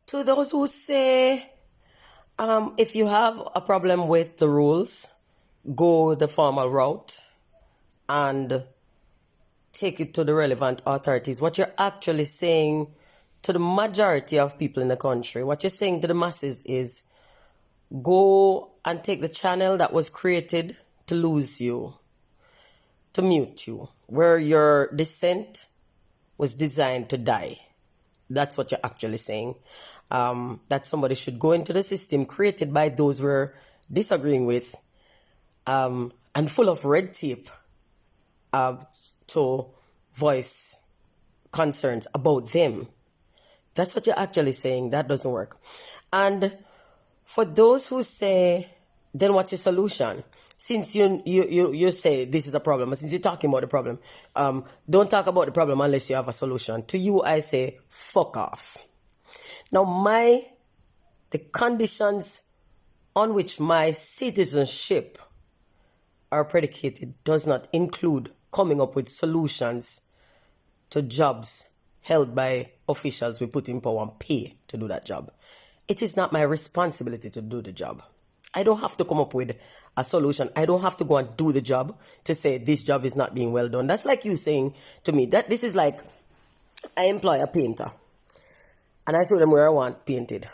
To those who say, if you have a problem with the rules, go the formal route and take it to the relevant authorities. What you're actually saying to the majority of people in the country, what you're saying to the masses is, go and take the channel that was created to lose you, to mute you, where your dissent was designed to die. That's what you're actually saying. That somebody should go into the system created by those we're disagreeing with, and full of red tape, to voice concerns about them. That's what you're actually saying. That doesn't work. And for those who say, then what's the solution? Since you say this is a problem, since you're talking about the problem, don't talk about the problem unless you have a solution. To you, I say, fuck off. Now, the conditions on which my citizenship are predicated does not include coming up with solutions to jobs held by officials we put in power and pay to do that job. It is not my responsibility to do the job. I don't have to come up with a solution. I don't have to go and do the job to say this job is not being well done. That's like you saying to me that this is like I employ a painter and I show them where I want painted.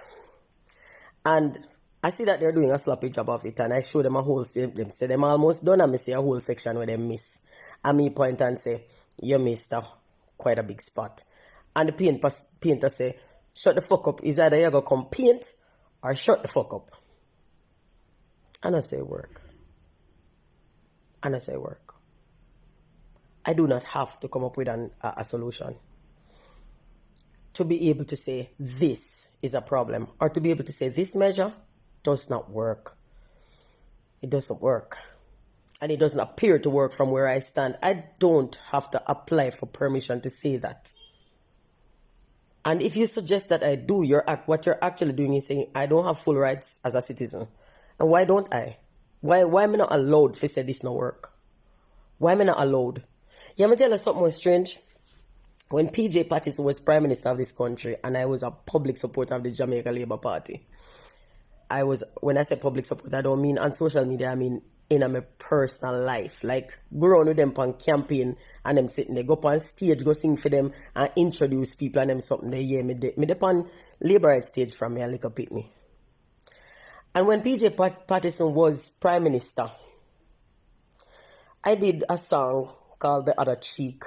And I see that they're doing a sloppy job of it, and I show them a whole them say them almost done, and I see a whole section where they miss. And me point and say, you missed quite a big spot. And the painter say, shut the fuck up. Is either you go come paint or shut the fuck up. And I say work. And I say work. I do not have to come up with a solution to be able to say this is a problem, or to be able to say this measure does not work. It doesn't work. And it doesn't appear to work from where I stand. I don't have to apply for permission to say that. And if you suggest that I do, what you're actually doing is saying I don't have full rights as a citizen. And why don't I? Why am I not allowed to say this no work? Why am I not allowed? Yeah, me tell you something was strange. When PJ Patterson was Prime Minister of this country and I was a public supporter of the Jamaica Labour Party, when I say public support, I don't mean on social media, I mean in my personal life. Like, go around with them on campaign and them sitting there, go up on stage, go sing for them and introduce people and them something they hear me on Labour Right stage from me and lick up at me. And when PJ Patterson was Prime Minister, I did a song called The Other Cheek.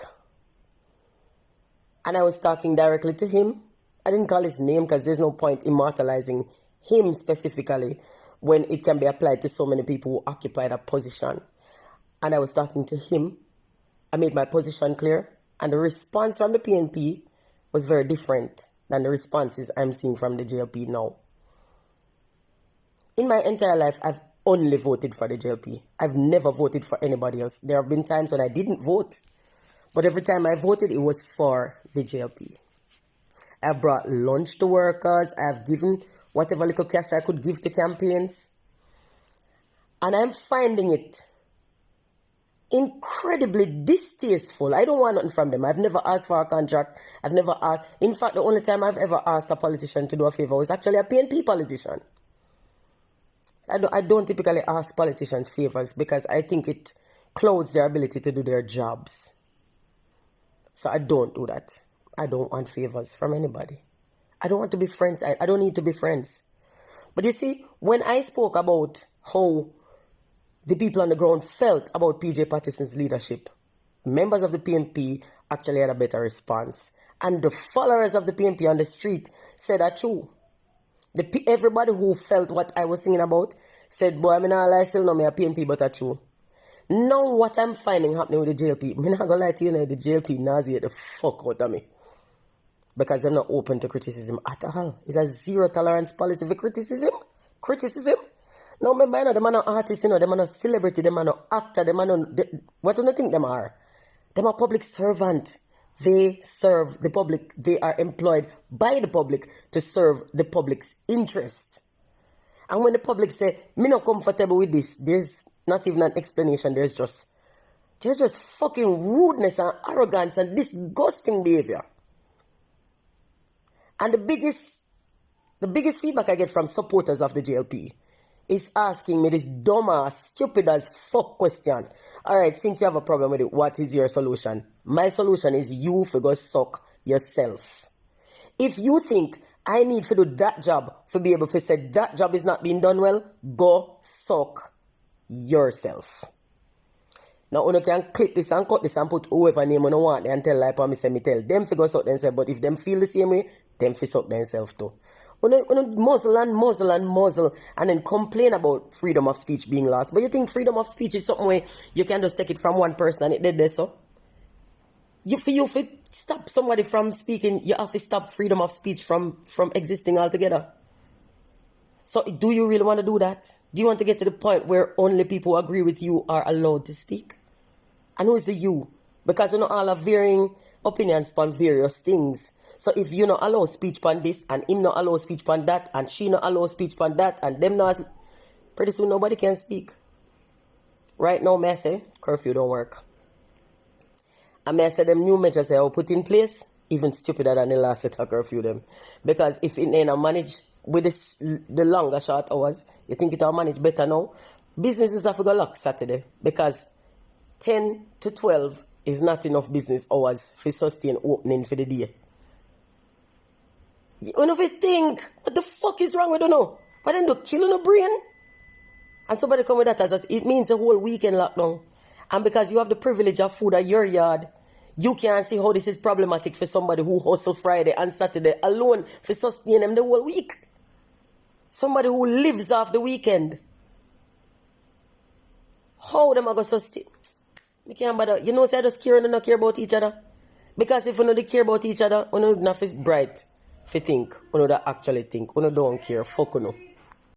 And I was talking directly to him. I didn't call his name because there's no point immortalizing him specifically when it can be applied to so many people who occupy that position. And I was talking to him. I made my position clear. And the response from the PNP was very different than the responses I'm seeing from the JLP now. In my entire life, I've only voted for the JLP. I've never voted for anybody else. There have been times when I didn't vote. But every time I voted, it was for the JLP. I brought lunch to workers. I've given whatever little cash I could give to campaigns. And I'm finding it incredibly distasteful. I don't want nothing from them. I've never asked for a contract. I've never asked. In fact, the only time I've ever asked a politician to do a favor was actually a PNP politician. I don't typically ask politicians favors because I think it clouds their ability to do their jobs. So I don't do that. I don't want favors from anybody. I don't want to be friends. I don't need to be friends. But you see, when I spoke about how the people on the ground felt about PJ Patterson's leadership, members of the PNP actually had a better response. And the followers of the PNP on the street said that true. Everybody who felt what I was singing about said, boy, I'm not lie, still know me a PNP, but that's true. Now what I'm finding happening with the JLP, I'm not going to lie to you, the JLP nauseate the fuck out of me. Because I'm not open to criticism at all. It's a zero tolerance policy for criticism. Now remember, them are not artists, them are not celebrity, them are not actor, them are not... what do you think them are? Them are public servant. They serve the public. They are employed by the public to serve the public's interest. And when the public say, me not comfortable with this, there's not even an explanation. There's just fucking rudeness and arrogance and disgusting behavior. And the biggest The biggest feedback I get from supporters of the JLP is asking me this dumb ass, stupid as fuck question. Alright, since you have a problem with it, what is your solution? My solution is you figure suck yourself. If you think I need to do that job to be able to say that job is not being done well, go suck yourself. Now, you can clip this and cut this and put whoever name you want and tell like me say me tell them figure suck themselves, but if them feel the same way, them figure suck themselves too. You muzzle and then complain about freedom of speech being lost. But you think freedom of speech is something where you can just take it from one person and it did this, so? You stop somebody from speaking, you have to stop freedom of speech from existing altogether. So do you really want to do that? Do you want to get to the point where only people who agree with you are allowed to speak? And who is the you? Because you know all have varying opinions on various things. So if you not allow speech on this, and him not allow speech on that, and she not allow speech on that, and them not, pretty soon nobody can speak. Right now, may I say, curfew don't work. And may I say them new measures I will put in place, even stupider than the last set of curfew them. Because if it ain't manage with the longer short hours, you think it will manage better now? Businesses have to go lock Saturday, because 10 to 12 is not enough business hours for sustain opening for the day. You know if you think, what the fuck is wrong with you now? But then do kill the brain? And somebody come with that as it means a whole weekend lockdown. And because you have the privilege of food at your yard, you can't see how this is problematic for somebody who hustle Friday and Saturday alone for sustain them the whole week. Somebody who lives off the weekend. How them are going to sustain? We can't bother. You know, say I just care and not care about each other. Because if you don't care about each other, you don't have to bright. If you think, you know, that actually think, you don't care, fuck you know.